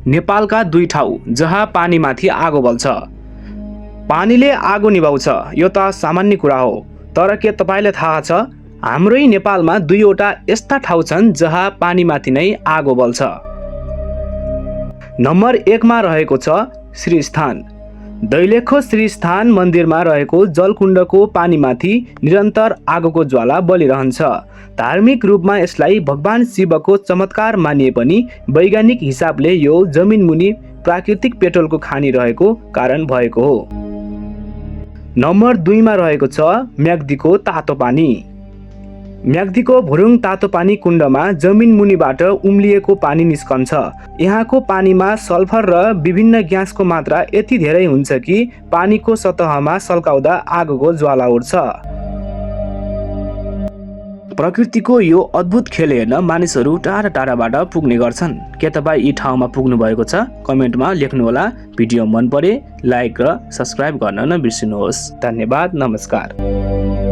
नेपालका 2 ठाउँ जहाँ पानीमाथि आगो बल्छ। पानीले आगो निभाउँछ यो त सामान्य कुरा हो, तर के तपाईलाई थाहा छ हाम्रै नेपालमा 2 वटा यस्ता ठाउँ छन् जहाँ पानीमाथि नै आगो बल्छ। नम्बर 1 मा रहेको छ श्रीस्थान। दैलेखको श्रीस्थान मन्दिरमा रहेको जलकुण्डको पानीमाथि निरन्तर आगोको ज्वाला बलिरहन्छ। धार्मिक रूपमा यसलाई भगवान शिवको चमत्कार मानिए पनि वैज्ञानिक हिसाबले यो जमिनमुनि प्राकृतिक पेट्रोलको खानी रहेको कारण भएको हो। नम्बर 2 मा रहेको छ म्याग्दीको तातो पानी। म्याग्दीको भुरुङ तातो पानी कुण्डमा जमिन मुनिबाट उम्लिएको पानी निस्कन्छ। यहाँको पानीमा सल्फर र विभिन्न ग्यासको मात्रा यति धेरै हुन्छ कि पानीको सतहमा सल्काउँदा आगोको ज्वाला उठ्छ। प्रकृतिको यो अद्भुत खेल हेर्न मानिसहरू टाढा टाढाबाट पुग्ने गर्छन्। के तपाईँ यी ठाउँमा पुग्नु भएको छ? कमेन्टमा लेख्नुहोला। भिडियो मन परे लाइक र सब्स्क्राइब गर्न नबिर्सिनुहोस्। धन्यवाद, नमस्कार।